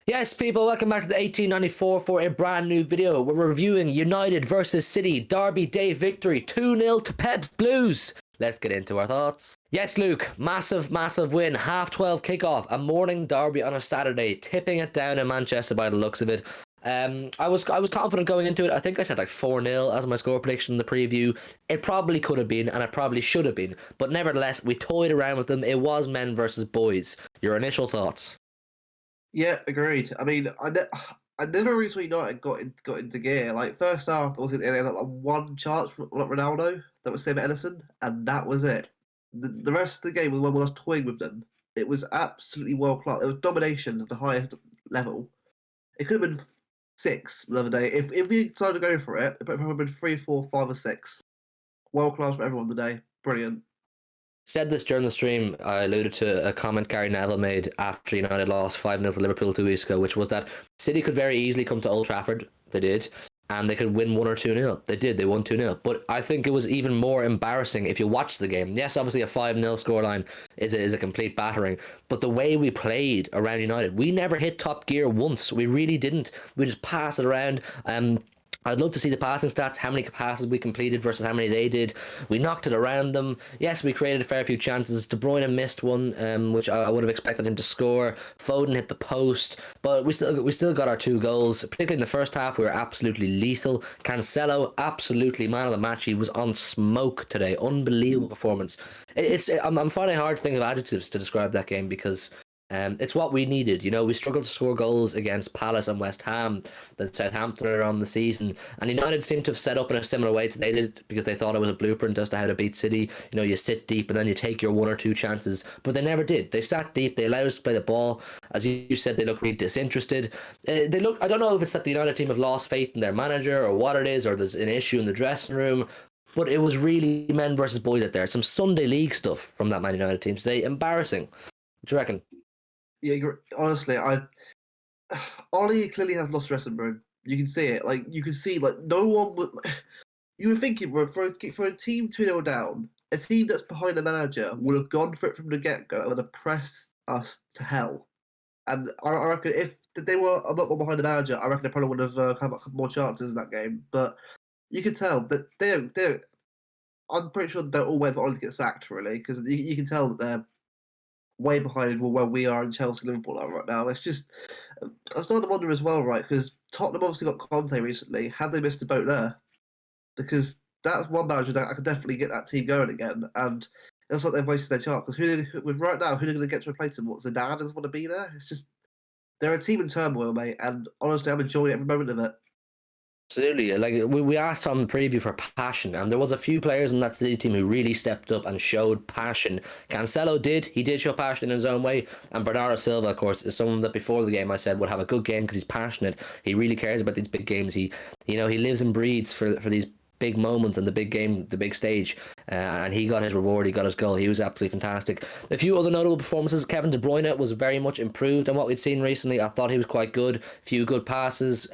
Yes, people, welcome back to the 1894 for a brand new video. We're reviewing United versus City Derby Day victory 2-0 to Pep's Blues. Let's get into our thoughts. Yes, Luke, massive win. 12:30 kickoff, a morning derby on a Saturday, tipping it down in Manchester by the looks of it. I was confident going into it. I think I said like 4-0 as my score prediction in the preview. It probably could have been, and it probably should have been. But nevertheless, we toyed around with them. It was men versus boys. Your initial thoughts? Yeah, agreed. I mean, I never really saw United got into gear. Like first half, they had like one chance from like Ronaldo that was saved Edison, and that was it. The rest of the game was when I was toying with them. It was absolutely world class. It was domination of the highest level. It could have been six the other day. If we decided to go for it, it probably would have been 3, 4, 5, or 6. World class for everyone today. Brilliant. Said this during the stream. I alluded to a comment Gary Neville made after United lost 5-0 to Liverpool 2 weeks ago, which was that City could very easily come to Old Trafford. They did. And they could win 1 or 2-0. They did. They won 2-0. But I think it was even more embarrassing if you watch the game. Yes, obviously a 5-0 scoreline is a complete battering. But the way we played around United, we never hit top gear once. We really didn't. We just passed it around. I'd love to see the passing stats, how many passes we completed versus how many they did. We knocked it around them. Yes, we created a fair few chances. De Bruyne missed one, which I would have expected him to score. Foden hit the post, but we still got our 2 goals. Particularly in the first half, we were absolutely lethal. Cancelo, absolutely man of the match. He was on smoke today. Unbelievable performance. I'm finding it hard to think of adjectives to describe that game because it's what we needed. You know, we struggled to score goals against Palace and West Ham, then Southampton earlier on the season, and United seemed to have set up in a similar way to they did because they thought it was a blueprint as to how to beat City. You know, you sit deep and then you take your 1 or 2 chances, but they never did. They sat deep. They allowed us to play the ball. As you said, they look really disinterested. I don't know if it's that the United team have lost faith in their manager or what it is, or there's an issue in the dressing room. But it was really men versus boys out there. Some Sunday League stuff from that Man United team today. Embarrassing. What do you reckon? Yeah, honestly, Ollie clearly has lost dressing room. You can see it. Like you can see, like no one would. You were thinking for a team 2-0 down, a team that's behind the manager would have gone for it from the get go and would have pressed us to hell. And I reckon if they were a lot more behind the manager, I reckon they probably would have had more chances in that game. But you can tell that they don't. I'm pretty sure they're all waiting for Ollie to get sacked, really, because you can tell that they're way behind where we are in Chelsea and Liverpool are right now. It's just, I started to wonder as well, right? Because Tottenham obviously got Conte recently. Have they missed a boat there? Because that's one manager that I could definitely get that team going again. And it looks like they've wasted their chance. Because right now, who are they going to get to replace him? What, Zidane doesn't want to be there? It's just, they're a team in turmoil, mate. And honestly, I'm enjoying every moment of it. Absolutely. Like we asked on the preview for passion, and there was a few players in that City team who really stepped up and showed passion. Cancelo did. He did show passion in his own way. And Bernardo Silva, of course, is someone that before the game I said would have a good game because he's passionate. He really cares about these big games. He lives and breathes for these big moments and the big game, the big stage, and he got his reward. He got his goal. He was absolutely fantastic. A few other notable performances. Kevin De Bruyne was very much improved on what we'd seen recently. I thought he was quite good. A few good passes.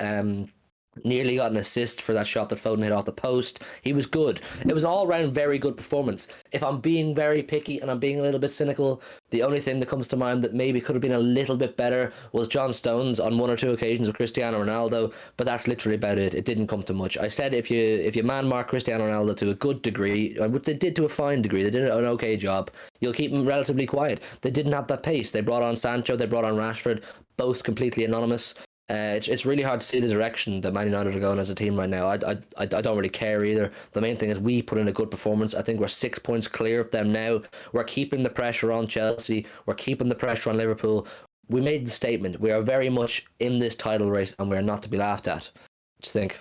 Nearly got an assist for that shot that Foden hit off the post. He was good. It was an all-round very good performance. If I'm being very picky and I'm being a little bit cynical, the only thing that comes to mind that maybe could have been a little bit better was John Stones on 1 or 2 occasions with Cristiano Ronaldo, but that's literally about it. It didn't come to much. I said if you man mark Cristiano Ronaldo to a good degree, which they did to a fine degree, they did an okay job, you'll keep him relatively quiet. They didn't have that pace. They brought on Sancho, they brought on Rashford, both completely anonymous. It's really hard to see the direction that Man United are going as a team right now. I don't really care either. The main thing is we put in a good performance. I think we're 6 points clear of them now. We're keeping the pressure on Chelsea. We're keeping the pressure on Liverpool. We made the statement. We are very much in this title race and we are not to be laughed at. What do you think?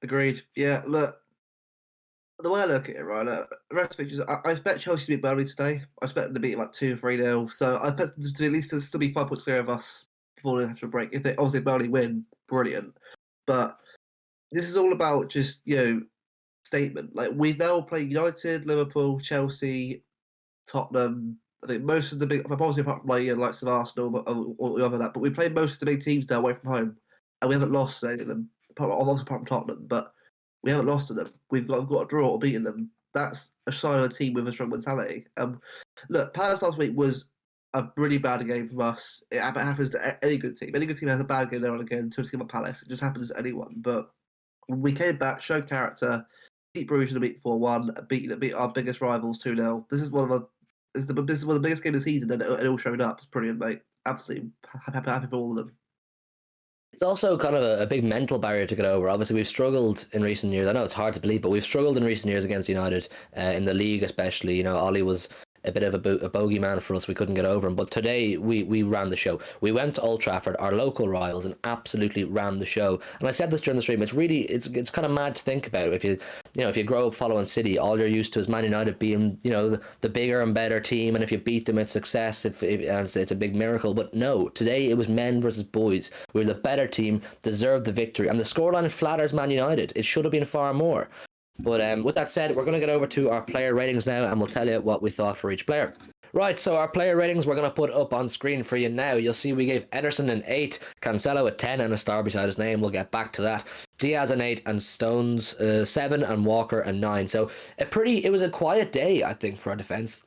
Agreed. Yeah, look, the way I look at it, right, look, the rest of fixtures, I expect Chelsea to beat Burnley today. I expect them to beat like 2-3-0. So I expect them to at least still be 5 points clear of us before they have to break. If they obviously Burnley win, brilliant. But this is all about just, statement. Like we've now played United, Liverpool, Chelsea, Tottenham. I think most of the big, obviously apart from like likes of Arsenal, or the other that, but we played most of the big teams now away from home, and we haven't lost any of them. Apart from Tottenham, but we haven't lost to them. We've got a draw or beaten them. That's a sign of a team with a strong mentality. Look, Palace last week was a really bad game from us. It happens to any good team. Any good team has a bad game there and again to a team like Palace. It just happens to anyone. But we came back, showed character, beat Bruges in the week 4-1, beat our biggest rivals 2-0. This is one of this is one of the biggest games of the season, and it all showed up. It's brilliant, mate. Absolutely happy for all of them. It's also kind of a big mental barrier to get over. Obviously, we've struggled in recent years. I know it's hard to believe, but we've struggled in recent years against United, in the league especially. You know, Ollie was a bit of a bogey man for us. We couldn't get over him. But today, we ran the show. We went to Old Trafford, our local rivals, and absolutely ran the show. And I said this during the stream. It's kind of mad to think about. If you grow up following City, all you're used to is Man United being, the bigger and better team, and if you beat them, it's success. And it's a big miracle. But no, today it was men versus boys. We were the better team, deserved the victory, and the scoreline flatters Man United. It should have been far more. But with that said, we're going to get over to our player ratings now, and we'll tell you what we thought for each player. Right, so our player ratings we're going to put up on screen for you now. You'll see we gave Ederson an 8, Cancelo a 10 and a star beside his name. We'll get back to that. Diaz an 8 and Stones 7 and Walker a 9. So it was a quiet day, I think, for our defence.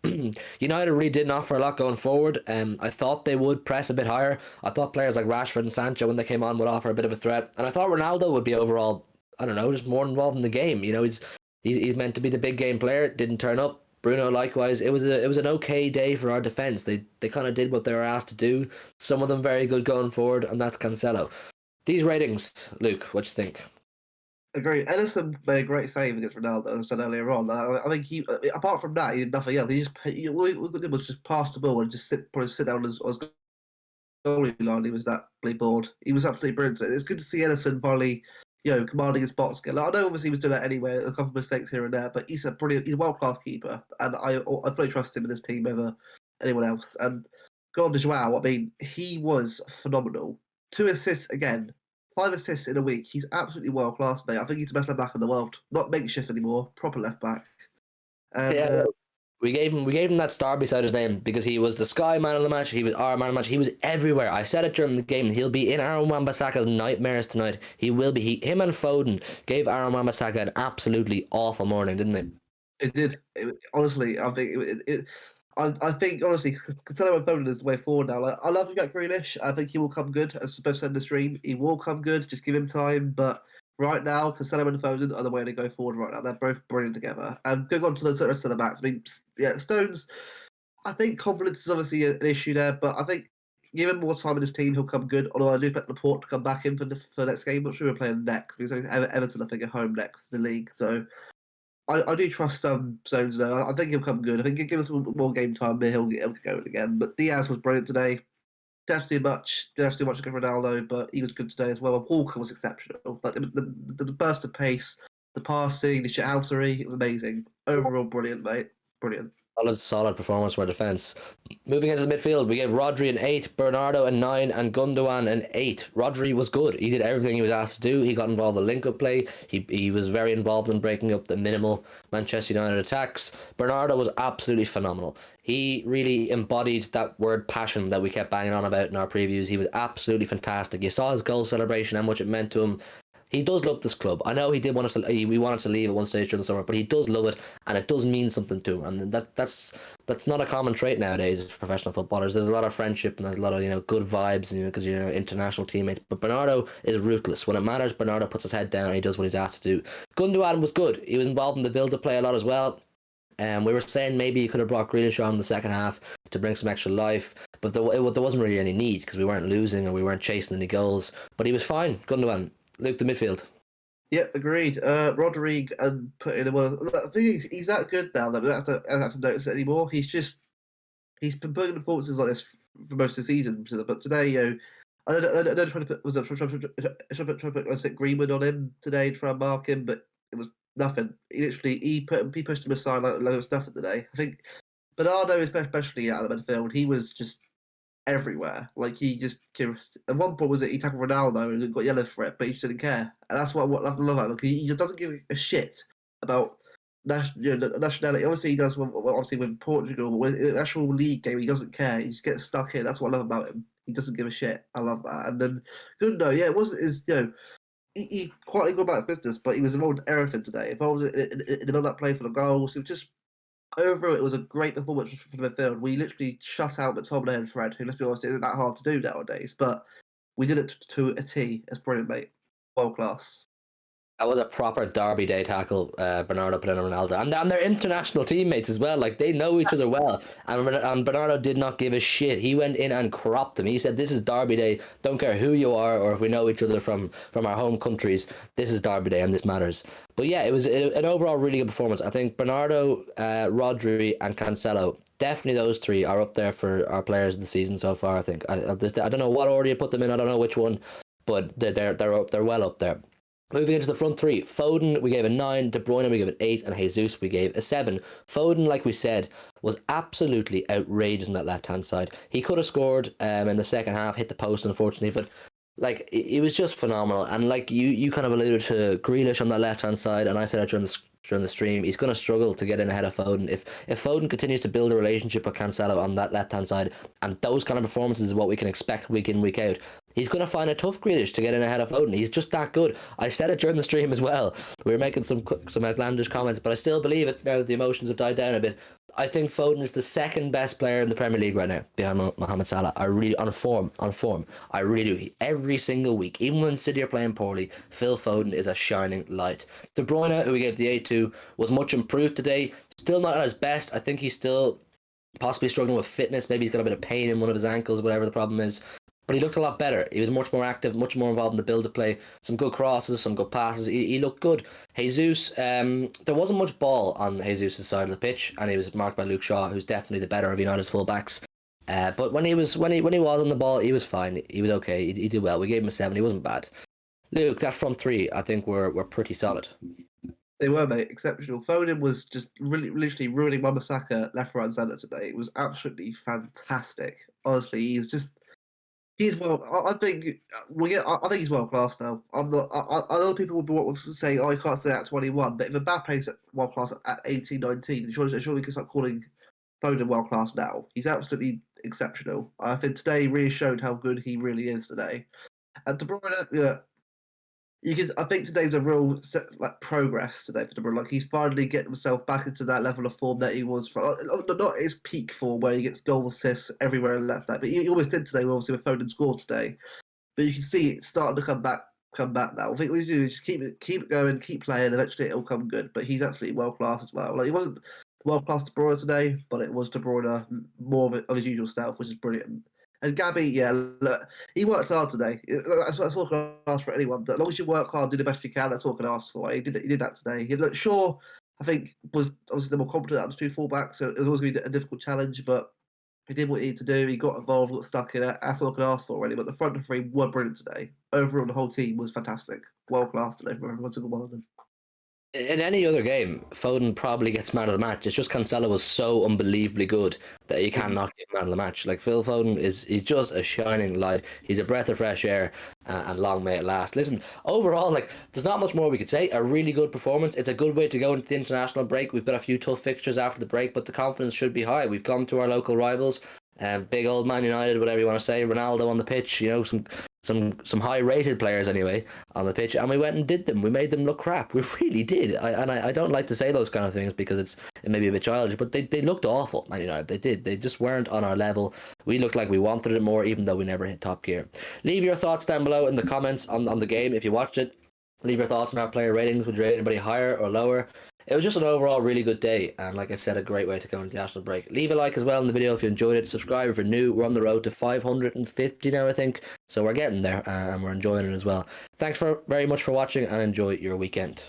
United really didn't offer a lot going forward. I thought they would press a bit higher. I thought players like Rashford and Sancho, when they came on, would offer a bit of a threat. And I thought Ronaldo would be overall, I don't know, just more involved in the game. He's meant to be the big game player. Didn't turn up. Bruno likewise. It was an okay day for our defence. They kind of did what they were asked to do. Some of them very good going forward, and that's Cancelo. These ratings, Luke, what do you think? Agree. Ederson made a great save against Ronaldo, as I said earlier on. I think he, apart from that, he did nothing else. All he did was just pass the ball and just sit down as goalie line. He was that really bored. He was absolutely brilliant. It's good to see Ederson finally, commanding his box skill. I know obviously he was doing that anyway, a couple of mistakes here and there, but he's a world-class keeper, and I fully trust him in this team over anyone else. And go on to Joao, I mean, he was phenomenal. 2 assists again, 5 assists in a week. He's absolutely world-class, mate. I think he's the best left back in the world. Not makeshift anymore, proper left back. And Yeah, we gave him that star beside his name because he was the Sky man of the match. He was our man of the match. He was everywhere. I said it during the game. He'll be in Aaron Wan-Bissaka's nightmares tonight. He will be. Him and Foden gave Aaron Wan-Bissaka an absolutely awful morning, didn't they? it did. Honestly, I think I think honestly, Cancelo and Foden is the way forward now. Like, I love him at Grealish. I think he will come good. As supposed to end the stream, he will come good. Just give him time. But right now, Cancelo and Foden are the way to go forward. Right now, they're both brilliant together. And going on to the rest of the backs, I mean, yeah, Stones. I think confidence is obviously an issue there, but I think give him more time in his team, he'll come good. Although I do expect Laporte to come back in for next game. I'm not sure we're playing next because Everton, I think, are home next in the league. So I do trust Stones though. I think he'll come good. I think he'll give us more game time. He'll get going again. But Diaz was brilliant today. Didn't have to do much. Didn't have to do much against Ronaldo, but he was good today as well. Walker was exceptional. But the burst of pace, the passing, the shithousery, it was amazing. Overall, brilliant, mate. Brilliant. Solid performance for our defence. Moving into the midfield, we gave Rodri an 8, Bernardo a 9, and Gundogan an 8. Rodri was good. He did everything he was asked to do. He got involved in link-up play. He was very involved in breaking up the minimal Manchester United attacks. Bernardo was absolutely phenomenal. He really embodied that word passion that we kept banging on about in our previews. He was absolutely fantastic. You saw his goal celebration, how much it meant to him. He does love this club. I know we wanted to leave at one stage during the summer, but he does love it, and it does mean something to him. And that's not a common trait nowadays for professional footballers. There's a lot of friendship and there's a lot of good vibes, because you're international teammates. But Bernardo is ruthless. When it matters, Bernardo puts his head down and he does what he's asked to do. Gundogan was good. He was involved in the build-up play a lot as well. We were saying maybe you could have brought Grealish on in the second half to bring some extra life, but there wasn't really any need because we weren't losing and we weren't chasing any goals. But he was fine, Gundogan. Luke, the midfield. Yep, agreed. Rodrigue and put in well. The thing is, he's that good now that we don't have to notice it anymore. He's been putting in performances like this for most of the season. But today, I don't try to put Greenwood on him today, try and mark him, but it was nothing. He pushed him aside like it was nothing today. I think Bernardo, especially out of the midfield, he was just everywhere. Like he just at one point was it he tackled Ronaldo and got yellow for it, but he just didn't care. And that's what I love about him. He just doesn't give a shit about nationality. Obviously he does obviously with Portugal, but with the actual league game he doesn't care. He just gets stuck in. That's what I love about him. He doesn't give a shit. I love that. And then Gundo, yeah, it wasn't his he quietly got about his business, but he was involved in everything today. Involved in the middle of that play for the goals. It was just overall, it was a great performance for the midfield. We literally shut out McTominay and Fred, who, let's be honest, isn't that hard to do nowadays. But we did it to a T. It's brilliant, mate. World class. That was a proper Derby Day tackle, Bernardo put in on Ronaldo. And they're international teammates as well. Like, they know each other well. And Bernardo did not give a shit. He went in and cropped them. He said, this is Derby Day. Don't care who you are or if we know each other from our home countries. This is Derby Day and this matters. But yeah, it was an overall really good performance. I think Bernardo, Rodri and Cancelo, definitely those three are up there for our players of the season so far, I think. I don't know what order you put them in. I don't know which one. But they're well up there. Moving into the front three, Foden, we gave a 9, De Bruyne, we gave an 8, and Jesus, we gave a 7. Foden, like we said, was absolutely outrageous on that left-hand side. He could have scored in the second half, hit the post, unfortunately, but like it was just phenomenal. And like you kind of alluded to Grealish on that left-hand side, and I said it during the stream, he's going to struggle to get in ahead of Foden. If Foden continues to build a relationship with Cancelo on that left-hand side, and those kind of performances is what we can expect week in, week out, he's going to find it tough, Grealish, to get in ahead of Foden. He's just that good. I said it during the stream as well. We were making some outlandish comments, but I still believe it now that the emotions have died down a bit. I think Foden is the second best player in the Premier League right now, behind Mohamed Salah. I really, on form. I really do. Every single week, even when City are playing poorly, Phil Foden is a shining light. De Bruyne, who we gave the 8 to, was much improved today. Still not at his best. I think he's still possibly struggling with fitness. Maybe he's got a bit of pain in one of his ankles, whatever the problem is. But he looked a lot better. He was much more active, much more involved in the build of play. Some good crosses, some good passes. He looked good. Jesus, there wasn't much ball on Jesus' side of the pitch, and he was marked by Luke Shaw, who's definitely the better of United's full-backs. But when he was on the ball, he was fine. He was okay. He did well. We gave him a 7. He wasn't bad. Luke, that front three, I think we're pretty solid. They were, mate, exceptional. Foden was just really, literally ruining MUNMCI left, right, and centre today. It was absolutely fantastic. Honestly, he's well. I think I think he's world class now. I'm not. I know people will be saying, "Oh, you can't say that at 21." But if Mbappe's at world class at 18, 19, surely we can start calling Foden world class now. He's absolutely exceptional. I think today really showed how good he really is today. And De Bruyne, yeah, I think today's a real progress today for De Bruyne. Like, he's finally getting himself back into that level of form that he was for, not his peak form where he gets goal assists everywhere and left that, but he almost did today. Obviously, with Foden scored today, but you can see it's starting to come back now. I think what you do is just keep it going, keep playing. Eventually, it'll come good. But he's absolutely world class as well. Like, he wasn't world class De Bruyne today, but it was De Bruyne more of his usual self, which is brilliant. And Gabby, yeah, look, he worked hard today. That's all I can ask for anyone. As long as you work hard, do the best you can, that's all I can ask for. He did that today. He looked Shaw, I think, was obviously the more competent out of the two fullbacks, so it was always going to be a difficult challenge, but he did what he needed to do. He got involved, got stuck in it. That's all I can ask for, really. But the front three were brilliant today. Overall, the whole team was fantastic. World class today from every single one of them. In any other game, Foden probably gets man of the match. It's just Cancelo was so unbelievably good that you cannot get man of the match. Like, Phil Foden he's just a shining light. He's a breath of fresh air, and long may it last. Listen, overall, like, there's not much more we could say. A really good performance. It's a good way to go into the international break. We've got a few tough fixtures after the break, but the confidence should be high. We've gone to our local rivals. Big old Man United, whatever you want to say, Ronaldo on the pitch, some high-rated players anyway on the pitch, and we went and did them. We made them look crap. We really did. I don't like to say those kind of things because it may be a bit childish, but they looked awful, Man United. They did. They just weren't on our level. We looked like we wanted it more, even though we never hit top gear. Leave your thoughts down below in the comments on the game if you watched it. Leave your thoughts on our player ratings. Would you rate anybody higher or lower? It was just an overall really good day, and like I said, a great way to go into the national break. Leave a like as well in the video if you enjoyed it. Subscribe if you're new. We're on the road to 550 now, I think, so we're getting there, and we're enjoying it as well. Thanks very much for watching, and enjoy your weekend.